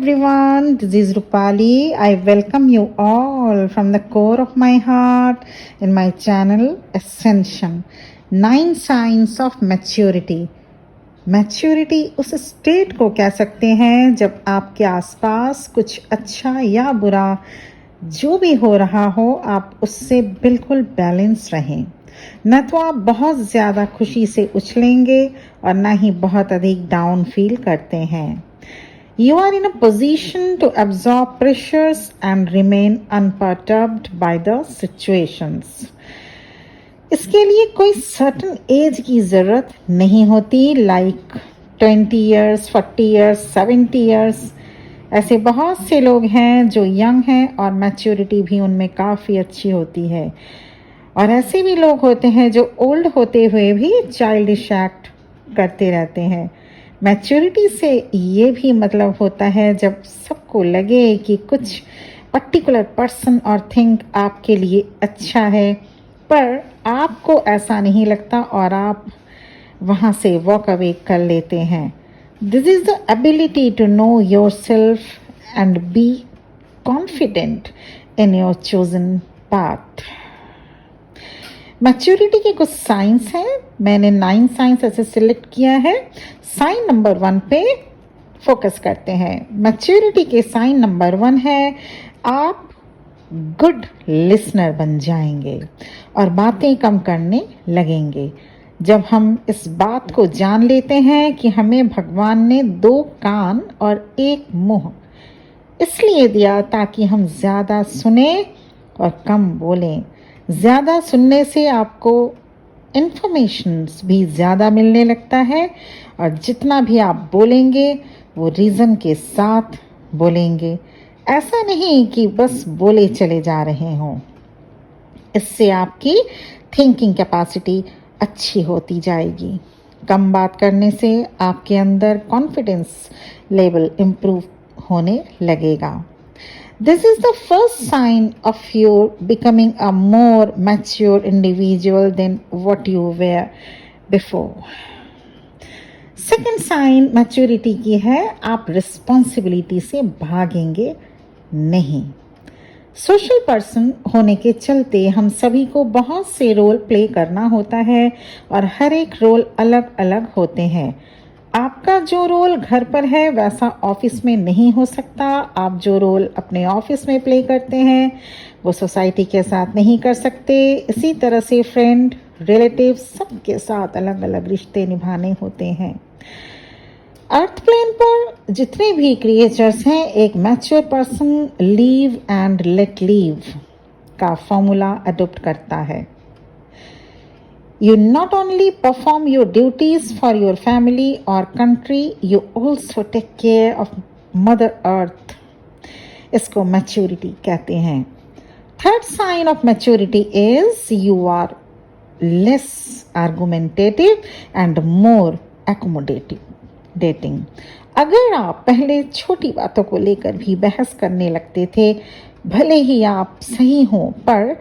everyone, this is Rupali. I welcome you all from the core of my heart in my channel Ascension 9 Signs of Maturity. Maturity उस state को कह सकते हैं जब आपके आसपास कुछ अच्छा या बुरा जो भी हो रहा हो आप उससे बिल्कुल बैलेंस रहें। न तो आप बहुत ज़्यादा खुशी से उछलेंगे और न ही बहुत अधिक डाउन फील करते हैं। You are in a position to absorb pressures and remain unperturbed by the situations. इसके लिए कोई सर्टन एज की ज़रूरत नहीं होती, लाइक 20 ईयर्स, 40 ईयर्स, 70 ईयर्स। ऐसे बहुत से लोग हैं जो यंग हैं और मैच्योरिटी भी उनमें काफ़ी अच्छी होती है, और ऐसे भी लोग होते हैं जो ओल्ड होते हुए भी चाइल्डिश एक्ट करते रहते हैं। मैच्योरिटी से ये भी मतलब होता है जब सबको लगे कि कुछ पर्टिकुलर पर्सन और थिंग आपके लिए अच्छा है, पर आपको ऐसा नहीं लगता और आप वहाँ से वॉक अवे कर लेते हैं। This is the ability to know yourself and be confident in your chosen path. Maturity के कुछ साइंस हैं, मैंने 9 साइंस ऐसे सिलेक्ट किया है। साइन नंबर 1 पे फोकस करते हैं। मैच्योरिटी के साइन नंबर 1 है आप गुड लिसनर बन जाएंगे और बातें कम करने लगेंगे। जब हम इस बात को जान लेते हैं कि हमें भगवान ने 2 कान और 1 मुंह इसलिए दिया ताकि हम ज़्यादा सुने और कम बोलें। ज़्यादा सुनने से आपको इन्फॉर्मेशंस भी ज़्यादा मिलने लगता है, और जितना भी आप बोलेंगे वो रीज़न के साथ बोलेंगे। ऐसा नहीं कि बस बोले चले जा रहे हों। इससे आपकी थिंकिंग कैपेसिटी अच्छी होती जाएगी। कम बात करने से आपके अंदर कॉन्फिडेंस लेवल इम्प्रूव होने लगेगा। This is the first sign of you becoming a more mature individual than what you were before. Second sign maturity की है आप रिस्पॉन्सिबिलिटी से भागेंगे नहीं। सोशल पर्सन होने के चलते हम सभी को बहुत से रोल प्ले करना होता है और हर एक रोल अलग अलग होते हैं। आपका जो रोल घर पर है वैसा ऑफिस में नहीं हो सकता। आप जो रोल अपने ऑफिस में प्ले करते हैं वो सोसाइटी के साथ नहीं कर सकते। इसी तरह से फ्रेंड, रिलेटिव सबके साथ अलग अलग रिश्ते निभाने होते हैं। अर्थ प्लेन पर जितने भी क्रिएचर्स हैं, एक mature person leave and let leave का फॉर्मूला अडॉप्ट करता है। You not only perform your duties for your family or country, you also take care of Mother Earth. इसको maturity कहते हैं। Third sign of maturity is you are less argumentative and more accommodating. अगर आप पहले छोटी बातों को लेकर भी बहस करने लगते थे, भले ही आप सही हों, पर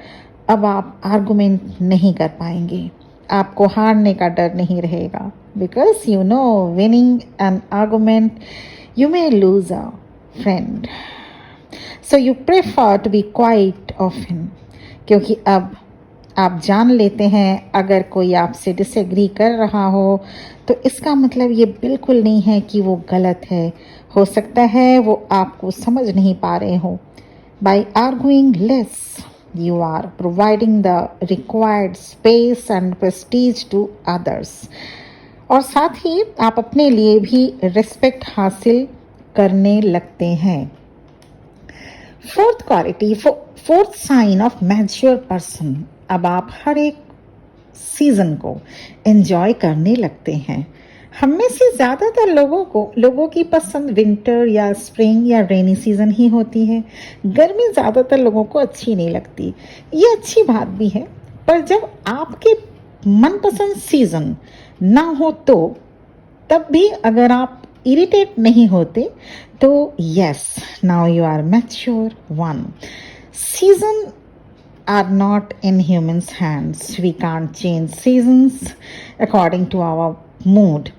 अब आप आर्गुमेंट नहीं कर पाएंगे। आपको हारने का डर नहीं रहेगा, because you know winning an argument you may lose a friend, so you prefer to be quiet often. क्योंकि अब आप जान लेते हैं अगर कोई आपसे डिसएग्री कर रहा हो तो इसका मतलब ये बिल्कुल नहीं है कि वो गलत है। हो सकता है वो आपको समझ नहीं पा रहे हो। By arguing less you are providing the required space and prestige to others, और साथ ही आप अपने लिए भी रिस्पेक्ट हासिल करने लगते हैं। Fourth quality, fourth sign of mature person, अब आप हर एक सीजन को एंजॉय करने लगते हैं। हम में से ज़्यादातर लोगों की पसंद विंटर या स्प्रिंग या रेनी सीज़न ही होती है। गर्मी ज़्यादातर लोगों को अच्छी नहीं लगती। ये अच्छी बात भी है, पर जब आपके मनपसंद सीज़न ना हो तो तब भी अगर आप इरिटेट नहीं होते तो yes, now you are mature one. Season are not in humans' hands. We can't change seasons according to our mood.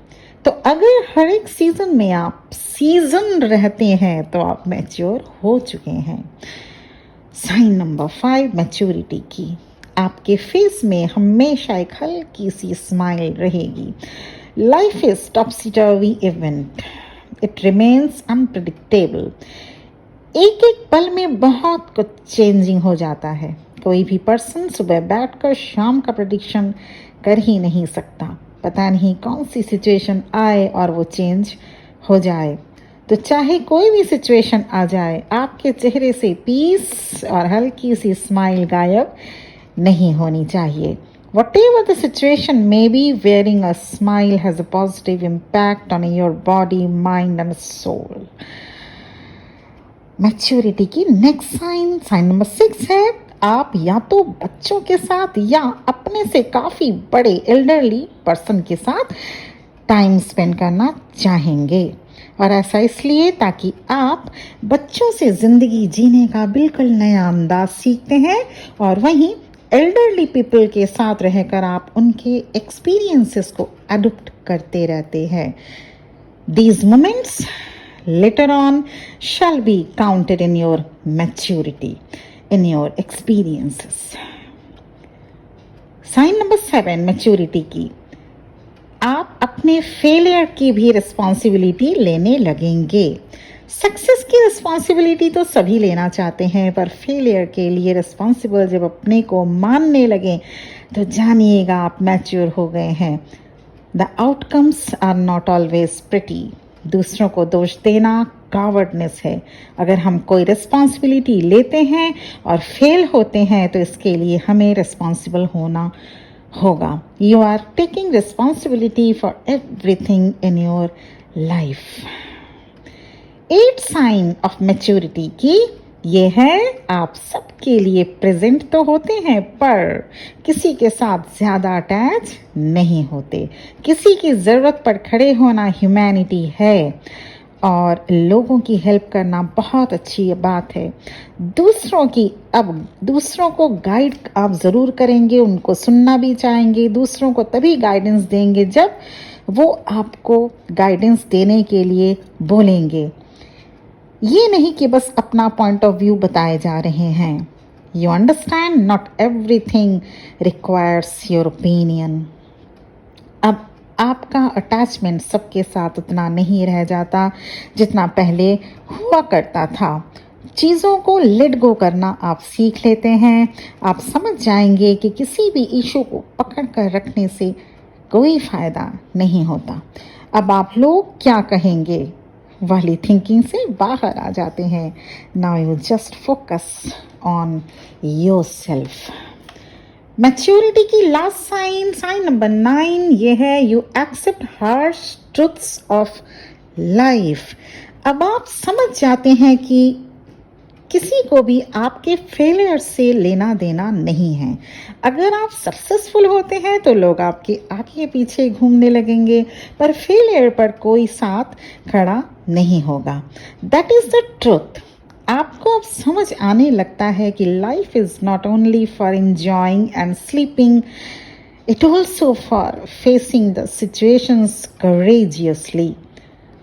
तो अगर हर एक सीजन में आप सीजन रहते हैं तो आप मैच्योर हो चुके हैं। साइन नंबर 5 मैच्योरिटी की, आपके फेस में हमेशा एक हल्की सी स्माइल रहेगी। Life is टॉपसी टर्वी event, it remains unpredictable. एक एक पल में बहुत कुछ चेंजिंग हो जाता है। कोई भी पर्सन सुबह बैठकर शाम का प्रेडिक्शन कर ही नहीं सकता। पता नहीं कौन सी सिचुएशन आए और वो चेंज हो जाए। तो चाहे कोई भी सिचुएशन आ जाए, आपके चेहरे से पीस और हल्की सी स्माइल गायब नहीं होनी चाहिए। Whatever the situation may be, wearing a smile has a positive impact on your body, mind and soul. Maturity की नेक्स्ट साइन, साइन नंबर 6 है, आप या तो बच्चों के साथ या अपने से काफ़ी बड़े एल्डरली पर्सन के साथ टाइम स्पेंड करना चाहेंगे। और ऐसा इसलिए ताकि आप बच्चों से ज़िंदगी जीने का बिल्कुल नया अंदाज सीखते हैं और वहीं एल्डरली पीपल के साथ रहकर आप उनके एक्सपीरियंसेस को अडॉप्ट करते रहते हैं। These moments later on shall be counted in your maturity, in your experiences. Sign number 7 maturity की, आप अपने फेलियर की भी रिस्पॉन्सिबिलिटी लेने लगेंगे। सक्सेस की रिस्पॉन्सिबिलिटी तो सभी लेना चाहते हैं, पर फेलियर के लिए रिस्पॉन्सिबल जब अपने को मानने लगे तो जानिएगा आप मैच्योर हो गए हैं। The outcomes are not always pretty. दूसरों को दोष देना कावर्डनेस है। अगर हम कोई रिस्पॉन्सिबिलिटी लेते हैं और फेल होते हैं तो इसके लिए हमें रिस्पॉन्सिबल होना होगा। You are taking responsibility for everything in your life. 8 sign of maturity की ये है, आप सबके लिए प्रेजेंट तो होते हैं पर किसी के साथ ज़्यादा अटैच नहीं होते। किसी की ज़रूरत पर खड़े होना ह्यूमैनिटी है और लोगों की हेल्प करना बहुत अच्छी बात है। दूसरों को गाइड आप ज़रूर करेंगे, उनको सुनना भी चाहेंगे। दूसरों को तभी गाइडेंस देंगे जब वो आपको गाइडेंस देने के लिए बोलेंगे। ये नहीं कि बस अपना पॉइंट ऑफ व्यू बताए जा रहे हैं। You understand, not everything requires your opinion. अब आपका अटैचमेंट सबके साथ उतना नहीं रह जाता जितना पहले हुआ करता था। चीज़ों को लेट गो करना आप सीख लेते हैं। आप समझ जाएंगे कि किसी भी इशू को पकड़ कर रखने से कोई फ़ायदा नहीं होता। अब आप लोग क्या कहेंगे वाली थिंकिंग से बाहर आ जाते हैं। Now you just focus on yourself. Maturity की लास्ट साइन, साइन नंबर 9, ये है, you accept harsh truths of life. अब आप समझ जाते हैं कि किसी को भी आपके फेलियर से लेना देना नहीं है। अगर आप सक्सेसफुल होते हैं तो लोग आपके आगे पीछे घूमने लगेंगे, पर फेलियर पर कोई साथ खड़ा नहीं होगा। That is the truth. आपको अब समझ आने लगता है कि life is not only for enjoying and sleeping, it also for facing the situations courageously.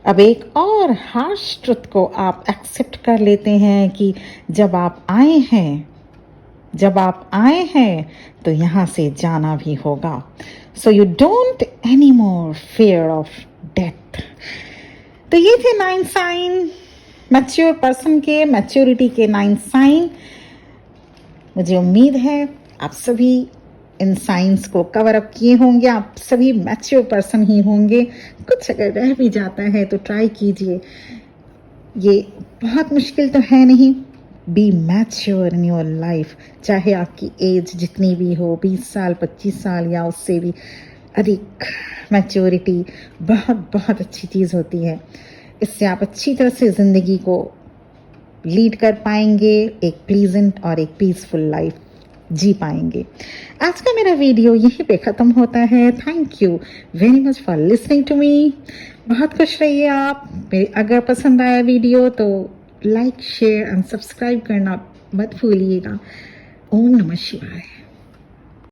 अब एक और हार्श ट्रुथ को आप एक्सेप्ट कर लेते हैं कि जब आप आए हैं तो यहाँ से जाना भी होगा। So you don't any more fear of death. तो ये थे 9 साइन मैच्योर पर्सन के, मैच्योरिटी के 9 साइन। मुझे उम्मीद है आप सभी इन साइंस को कवर अप किए होंगे। आप सभी मैच्योर पर्सन ही होंगे। कुछ अगर रह भी जाता है तो ट्राई कीजिए, ये बहुत मुश्किल तो है नहीं। Be mature in your life, चाहे आपकी एज जितनी भी हो, 20 साल 25 साल या उससे भी अधिक। मैच्योरिटी बहुत बहुत अच्छी चीज़ होती है। इससे आप अच्छी तरह से ज़िंदगी को लीड कर पाएंगे, एक प्लीजेंट और एक पीसफुल लाइफ जी पाएंगे। आज का मेरा वीडियो यहीं पे ख़त्म होता है। Thank you very much for listening to me. बहुत खुश रहिए आप। अगर पसंद आया वीडियो तो लाइक शेयर एंड सब्सक्राइब करना मत भूलिएगा। ओम नमः शिवाय।